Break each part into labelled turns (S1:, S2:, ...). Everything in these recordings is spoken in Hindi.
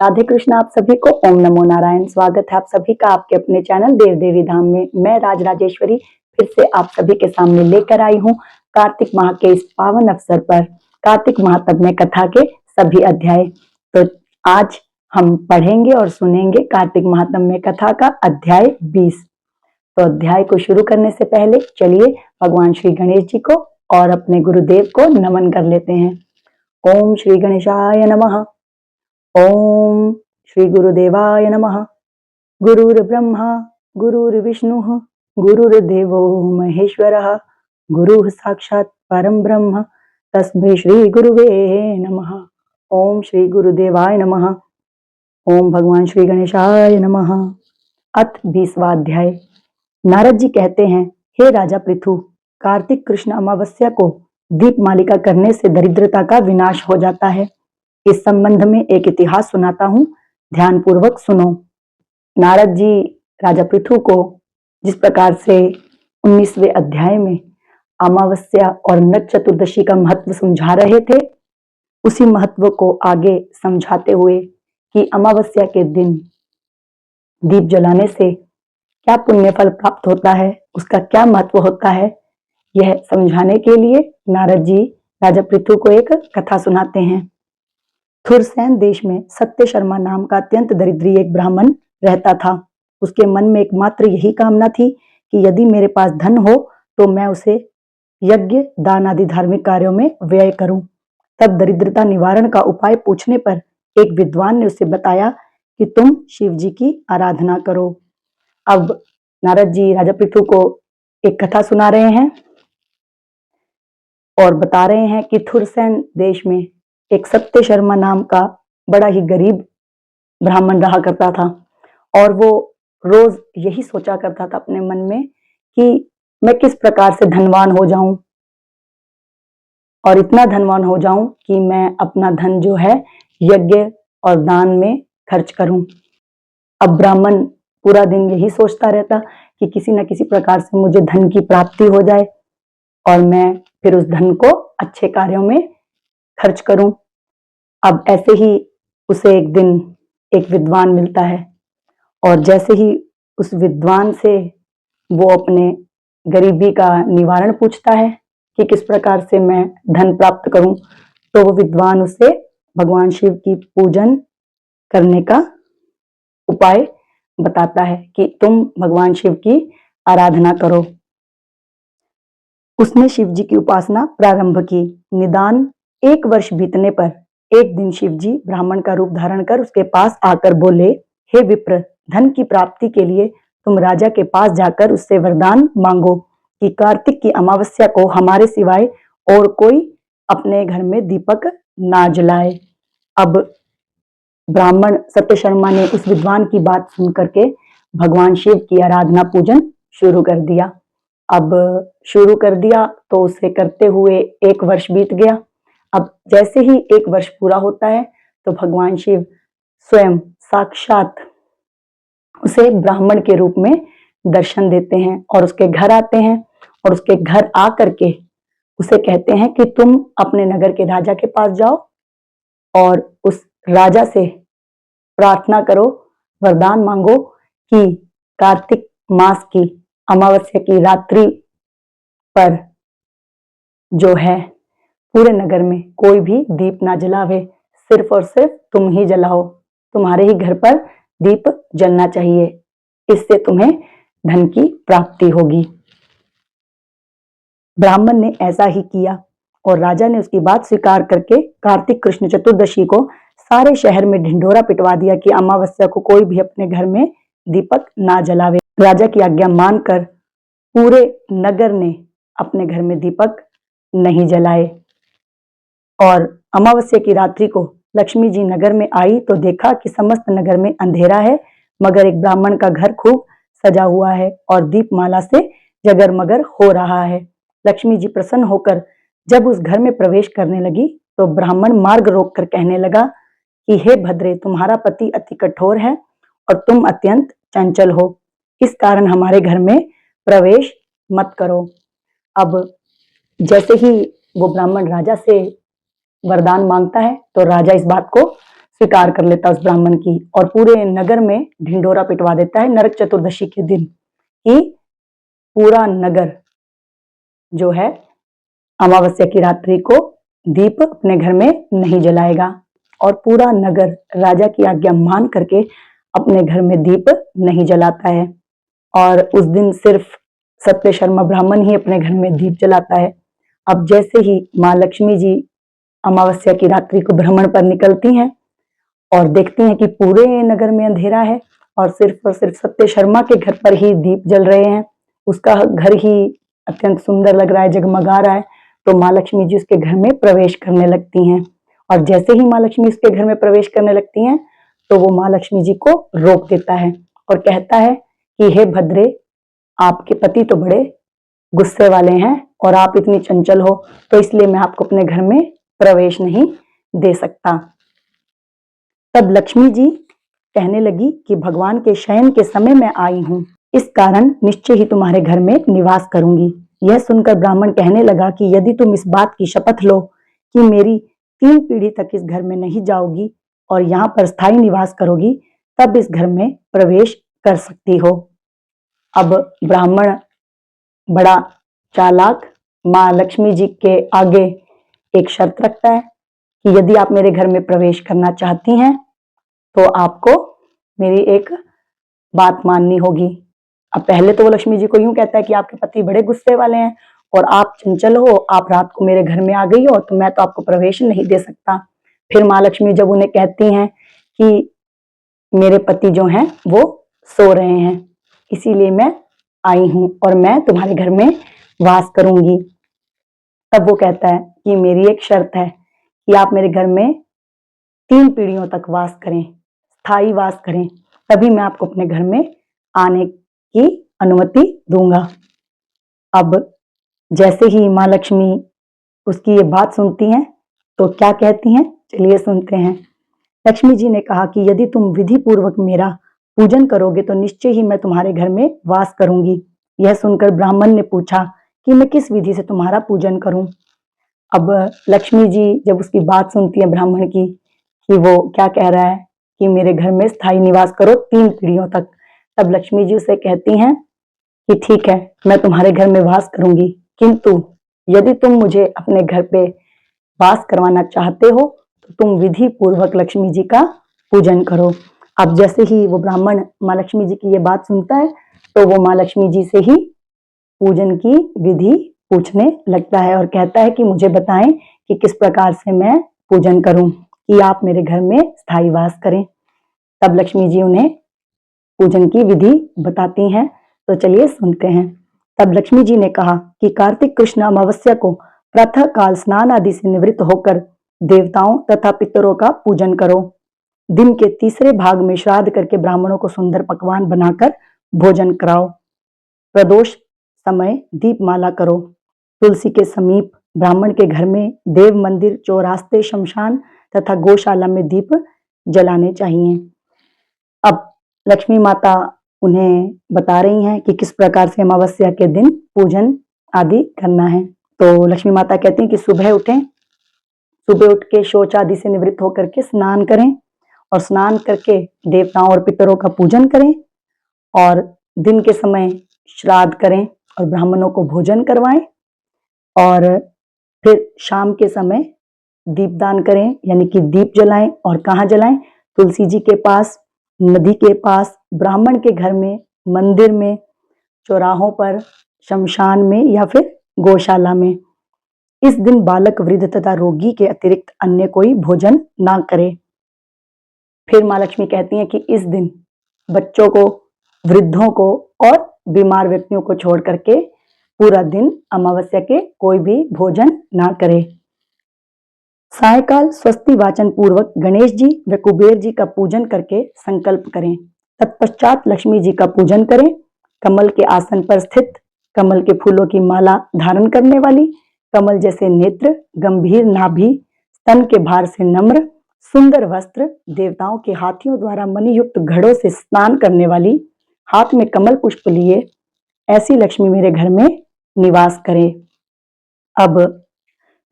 S1: राधे कृष्ण। आप सभी को ओम नमो नारायण। स्वागत है आप सभी का आपके अपने चैनल देव देवी धाम में। मैं राजेश्वरी फिर से आप सभी के सामने लेकर आई हूँ कार्तिक माह के इस पावन अवसर पर कार्तिक महात्म्य कथा के सभी अध्याय। तो आज हम पढ़ेंगे और सुनेंगे कार्तिक महात्म्य कथा का अध्याय 20। तो अध्याय को शुरू करने से पहले चलिए भगवान श्री गणेश जी को और अपने गुरुदेव को नमन कर लेते हैं। ओम श्री गणेशाय नमः। ओम श्री गुरुदेवाय नमः। गुरुर्ब्रह्मा गुरुर्विष्णुः गुरुर्देवो महेश्वरः गुरुः साक्षात् परं ब्रह्म तस्मै श्री गुरुवे नमः। ओम श्री गुरुदेवाय नमः। ओम भगवान श्री गणेशाय नमः। अथ 20वां अध्याय। नारद जी कहते हैं, हे राजा पृथु, कार्तिक कृष्ण अमावस्या को दीप मालिका करने से दरिद्रता का विनाश हो जाता है। इस संबंध में एक इतिहास सुनाता हूं, ध्यान पूर्वक सुनो। नारद जी राजा पृथु को जिस प्रकार से 19वें अध्याय में अमावस्या और नरक चतुर्दशी का महत्व समझा रहे थे, उसी महत्व को आगे समझाते हुए कि अमावस्या के दिन दीप जलाने से क्या पुण्य फल प्राप्त होता है, उसका क्या महत्व होता है, यह समझाने के लिए नारद जी राजा पृथु को एक कथा सुनाते हैं। थुरसैन देश में सत्य शर्मा नाम का अत्यंत दरिद्री एक ब्राह्मण रहता था। उसके मन में एकमात्र यही कामना थी कि यदि मेरे पास धन हो तो मैं उसे यज्ञ दान आदि धार्मिक कार्यों में व्यय करूं। तब दरिद्रता निवारण का उपाय पूछने पर एक विद्वान ने उसे बताया कि तुम शिव जी की आराधना करो। अब नारद जी राजा पृथु को एक कथा सुना रहे हैं और बता रहे हैं कि थुरसैन देश में एक सत्य शर्मा नाम का बड़ा ही गरीब ब्राह्मण रहा करता था और वो रोज यही सोचा करता था अपने मन में कि मैं किस प्रकार से धनवान हो जाऊं और इतना धनवान हो जाऊं कि मैं अपना धन जो है यज्ञ और दान में खर्च करूं। अब ब्राह्मण पूरा दिन यही सोचता रहता कि किसी न किसी प्रकार से मुझे धन की प्राप्ति हो जाए और मैं फिर उस धन को अच्छे कार्यों में खर्च करूं। अब ऐसे ही उसे एक दिन एक विद्वान मिलता है और जैसे ही उस विद्वान से वो अपने गरीबी का निवारण पूछता है कि किस प्रकार से मैं धन प्राप्त करूं, तो वो विद्वान उसे भगवान शिव की पूजन करने का उपाय बताता है कि तुम भगवान शिव की आराधना करो। उसने शिव जी की उपासना प्रारंभ की। निदान 1 वर्ष बीतने पर एक दिन शिव जी ब्राह्मण का रूप धारण कर उसके पास आकर बोले, हे विप्र, धन की प्राप्ति के लिए तुम राजा के पास जाकर उससे वरदान मांगो कि कार्तिक की अमावस्या को हमारे सिवाय और कोई अपने घर में दीपक ना जलाए। अब ब्राह्मण सत्य शर्मा ने उस विद्वान की बात सुन करके भगवान शिव की आराधना पूजन शुरू कर दिया। अब शुरू कर दिया तो उसे करते हुए 1 वर्ष बीत गया। अब जैसे ही 1 वर्ष पूरा होता है तो भगवान शिव स्वयं साक्षात उसे ब्राह्मण के रूप में दर्शन देते हैं और उसके घर आते हैं और उसके घर आ करके उसे कहते हैं कि तुम अपने नगर के राजा के पास जाओ और उस राजा से प्रार्थना करो, वरदान मांगो कि कार्तिक मास की अमावस्या की रात्रि पर जो है पूरे नगर में कोई भी दीप ना जलावे, सिर्फ और सिर्फ तुम ही जलाओ, तुम्हारे ही घर पर दीप जलना चाहिए, इससे तुम्हें धन की प्राप्ति होगी। ब्राह्मण ने ऐसा ही किया और राजा ने उसकी बात स्वीकार करके कार्तिक कृष्ण चतुर्दशी को सारे शहर में ढिंढोरा पिटवा दिया कि अमावस्या को कोई भी अपने घर में दीपक ना जलावे। राजा की आज्ञा मानकर पूरे नगर ने अपने घर में दीपक नहीं जलाए और अमावस्या की रात्रि को लक्ष्मी जी नगर में आई तो देखा कि समस्त नगर में अंधेरा है, मगर एक ब्राह्मण का घर खूब सजा हुआ है और दीपमाला से जगरमगर हो रहा है। लक्ष्मी जी प्रसन्न होकर जब उस घर में प्रवेश करने लगी तो ब्राह्मण मार्ग रोककर कहने लगा कि हे भद्रे, तुम्हारा पति अति कठोर है और तुम अत्यंत चंचल हो, इस कारण हमारे घर में प्रवेश मत करो। अब जैसे ही वो ब्राह्मण राजा से वरदान मांगता है तो राजा इस बात को स्वीकार कर लेता है उस ब्राह्मण की, और पूरे नगर में ढिंढोरा पिटवा देता है नरक चतुर्दशी के दिन कि पूरा नगर जो है अमावस्या की रात्रि को दीप अपने घर में नहीं जलाएगा, और पूरा नगर राजा की आज्ञा मान करके अपने घर में दीप नहीं जलाता है। और उस दिन सिर्फ सत्य शर्मा ब्राह्मण ही अपने घर में दीप जलाता है। अब जैसे ही माँ लक्ष्मी जी अमावस्या की रात्रि को भ्रमण पर निकलती हैं और देखती हैं कि पूरे नगर में अंधेरा है और सिर्फ सत्य शर्मा के घर पर ही दीप जल रहे हैं, उसका घर ही अत्यंत सुंदर लग रहा है, जगमगा रहा है, तो माँ लक्ष्मी जी उसके घर में प्रवेश करने लगती हैं। और जैसे ही माँ लक्ष्मी उसके घर में प्रवेश करने लगती हैं तो वो माँ लक्ष्मी जी को रोक देता है और कहता है कि हे भद्रे, आपके पति तो बड़े गुस्से वाले हैं और आप इतनी चंचल हो, तो इसलिए मैं आपको अपने घर में प्रवेश नहीं दे सकता। तब लक्ष्मी जी कहने लगी कि भगवान के शयन के समय मैं आई हूं, इस कारण निश्चय ही तुम्हारे घर में निवास करूंगी। यह सुनकर ब्राह्मण कहने लगा कि यदि तुम इस बात की शपथ लो कि मेरी 3 पीढ़ी तक इस घर में नहीं जाओगी और यहाँ पर स्थायी निवास करोगी, तब इस घर में प्रवेश कर सकती हो। अब ब्राह्मण बड़ा चालाक माँ लक्ष्मी जी के आगे एक शर्त रखता है कि यदि आप मेरे घर में प्रवेश करना चाहती हैं तो आपको मेरी एक बात माननी होगी। अब पहले तो वो लक्ष्मी जी को यूं कहता है कि आपके पति बड़े गुस्से वाले हैं और आप चंचल हो, आप रात को मेरे घर में आ गई हो, तो मैं तो आपको प्रवेश नहीं दे सकता। फिर माँ लक्ष्मी जब उन्हें कहती हैं कि मेरे पति जो हैं वो सो रहे हैं, इसीलिए मैं आई हूं और मैं तुम्हारे घर में वास करूंगी, तब वो कहता है कि मेरी एक शर्त है कि आप मेरे घर में 3 पीढ़ियों तक वास करें, स्थायी वास करें, तभी मैं आपको अपने घर में आने की अनुमति दूंगा। अब जैसे ही माँ लक्ष्मी उसकी ये बात सुनती हैं तो क्या कहती हैं, चलिए सुनते हैं। लक्ष्मी जी ने कहा कि यदि तुम विधि पूर्वक मेरा पूजन करोगे तो निश्चय ही मैं तुम्हारे घर में वास करूंगी। यह सुनकर ब्राह्मण ने पूछा कि मैं किस विधि से तुम्हारा पूजन करूं। अब लक्ष्मी जी जब उसकी बात सुनती है ब्राह्मण की कि वो क्या कह रहा है कि मेरे घर में स्थायी निवास करो 3 पीढ़ियों तक, तब लक्ष्मी जी उसे कहती हैं कि ठीक है, मैं तुम्हारे घर में वास करूंगी, किंतु यदि तुम मुझे अपने घर पे वास करवाना चाहते हो तो तुम विधि पूर्वक लक्ष्मी जी का पूजन करो। अब जैसे ही वो ब्राह्मण माँ लक्ष्मी जी की ये बात सुनता है तो वो माँ लक्ष्मी जी से ही पूजन की विधि पूछने लगता है और कहता है कि मुझे बताएं कि किस प्रकार से मैं पूजन करूं कि आप मेरे घर में स्थायी वास करें। तब लक्ष्मी जी उन्हें पूजन की विधि बताती हैं, तो चलिए सुनते हैं। तब लक्ष्मी जी ने कहा कि कार्तिक कृष्ण अमावस्या को प्रातः काल स्नान आदि से निवृत्त होकर देवताओं तथा पितरों का पूजन करो। दिन के तीसरे भाग में श्राद्ध करके ब्राह्मणों को सुंदर पकवान बनाकर भोजन कराओ। प्रदोष समय दीपमाला करो। तुलसी के समीप ब्राह्मण के घर में, देव मंदिर, चौरास्ते, शमशान तथा गौशाला में दीप जलाने चाहिए। अब लक्ष्मी माता उन्हें बता रही हैं कि किस प्रकार से अमावस्या के दिन पूजन आदि करना है। तो लक्ष्मी माता कहती हैं कि सुबह उठें, सुबह उठ के शौच आदि से निवृत्त होकर के स्नान करें और स्नान करके देवताओं और पितरों का पूजन करें और दिन के समय श्राद्ध करें और ब्राह्मणों को भोजन करवाएं और फिर शाम के समय दीपदान करें, यानी कि दीप जलाएं। और कहाँ जलाएं? तुलसी जी के पास, नदी के पास, ब्राह्मण के घर में, मंदिर में, चौराहों पर, शमशान में या फिर गौशाला में। इस दिन बालक, वृद्ध तथा रोगी के अतिरिक्त अन्य कोई भोजन ना करे। फिर माँ लक्ष्मी कहती हैं कि इस दिन बच्चों को, वृद्धों को और बीमार व्यक्तियों को छोड़ करके पूरा दिन अमावस्या के कोई भी भोजन ना करे। सायकाल स्वस्ति वाचन पूर्वक गणेश जी व कुबेर जी का पूजन करके संकल्प करें। तत्पश्चात लक्ष्मी जी का पूजन करें। कमल के आसन पर स्थित, कमल के फूलों की माला धारण करने वाली, कमल जैसे नेत्र, गंभीर नाभि, स्तन के भार से नम्र, सुंदर वस्त्र, देवताओं के हाथियों द्वारा मणियुक्त घड़ों से स्नान करने वाली, हाथ में कमल पुष्प लिए ऐसी लक्ष्मी मेरे घर में निवास करे। अब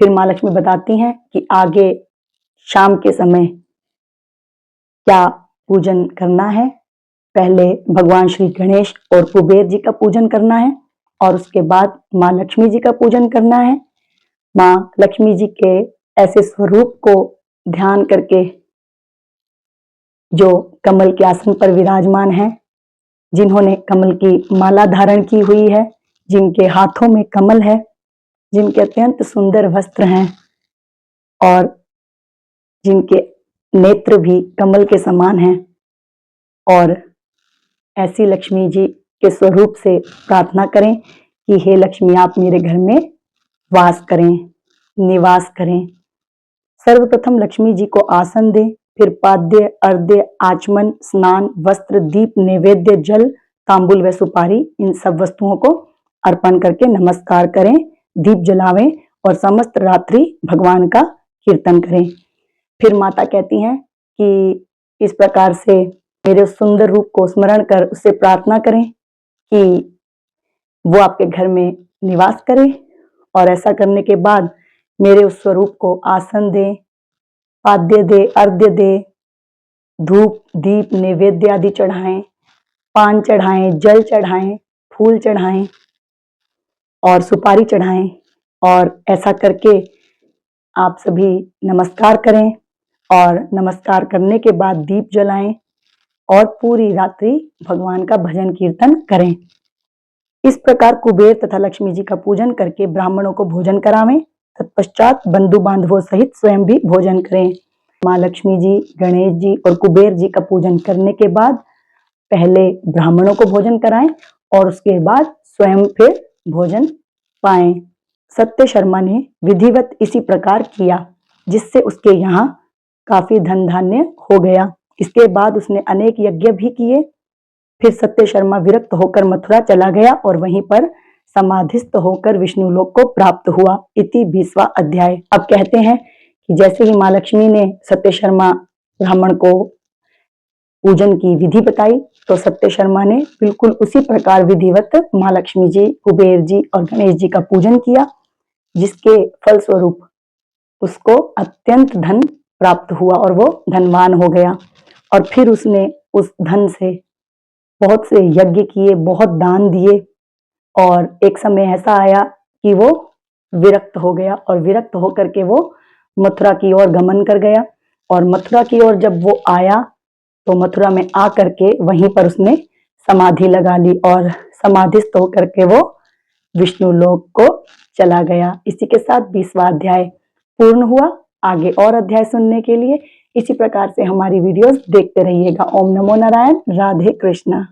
S1: फिर माँ लक्ष्मी बताती हैं कि आगे शाम के समय क्या पूजन करना है। पहले भगवान श्री गणेश और कुबेर जी का पूजन करना है और उसके बाद माँ लक्ष्मी जी का पूजन करना है। माँ लक्ष्मी जी के ऐसे स्वरूप को ध्यान करके जो कमल के आसन पर विराजमान हैं, जिन्होंने कमल की माला धारण की हुई है, जिनके हाथों में कमल है, जिनके अत्यंत सुंदर वस्त्र हैं और जिनके नेत्र भी कमल के समान हैं, और ऐसी लक्ष्मी जी के स्वरूप से प्रार्थना करें कि हे लक्ष्मी, आप मेरे घर में वास करें, निवास करें। सर्वप्रथम लक्ष्मी जी को आसन दें, फिर पाद्य, अर्घ्य, आचमन, स्नान, वस्त्र, दीप, नैवेद्य, जल, तांबुल व सुपारी, इन सब वस्तुओं को अर्पण करके नमस्कार करें, दीप जलावें और समस्त रात्रि भगवान का कीर्तन करें। फिर माता कहती हैं कि इस प्रकार से मेरे सुंदर रूप को स्मरण कर उससे प्रार्थना करें कि वो आपके घर में निवास करे, और ऐसा करने के बाद मेरे उस स्वरूप को आसन दे, पाद्य दे, अर्घ्य दे, धूप, दीप, नैवेद्य आदि चढ़ाएं, पान चढ़ाएं, जल चढ़ाएं, फूल चढ़ाएं और सुपारी चढ़ाएं, और ऐसा करके आप सभी नमस्कार करें और नमस्कार करने के बाद दीप जलाएं और पूरी रात्रि भगवान का भजन कीर्तन करें। इस प्रकार कुबेर तथा लक्ष्मी जी का पूजन करके ब्राह्मणों को भोजन करावें। तत्पश्चात बंधु बांधवों सहित स्वयं भी भोजन करें। माँ लक्ष्मी जी, गणेश जी और कुबेर जी का पूजन करने के बाद पहले ब्राह्मणों को भोजन कराएं और उसके बाद स्वयं फिर भोजन पाएं। सत्य शर्मा ने विधिवत इसी प्रकार किया, जिससे उसके यहाँ काफी धन धान्य हो गया। इसके बाद उसने अनेक यज्ञ भी किए। फिर सत्य शर्मा विरक्त होकर मथुरा चला गया और वहीं पर समाधिस्थ होकर विष्णु लोक को प्राप्त हुआ। इति 20वां अध्याय। अब कहते हैं कि जैसे ही माँ लक्ष्मी ने सत्य शर्मा ब्राह्मण को पूजन की विधि बताई, तो सत्य शर्मा ने बिल्कुल उसी प्रकार विधिवत माँ लक्ष्मी जी, कुबेर जी और गणेश जी का पूजन किया, जिसके फलस्वरूप उसको अत्यंत धन प्राप्त हुआ और वो धनवान हो गया। और फिर उसने उस धन से बहुत से यज्ञ किए, बहुत दान दिए, और एक समय ऐसा आया कि वो विरक्त हो गया और विरक्त होकर के वो मथुरा की ओर गमन कर गया। और मथुरा की ओर जब वो आया तो मथुरा में आकर के वहीं पर उसने समाधि लगा ली और समाधिस्थ होकर के वो विष्णु लोक को चला गया। इसी के साथ 20वां अध्याय पूर्ण हुआ। आगे और अध्याय सुनने के लिए इसी प्रकार से हमारी वीडियोस देखते रहिएगा। ओम नमो नारायण। राधे कृष्णा।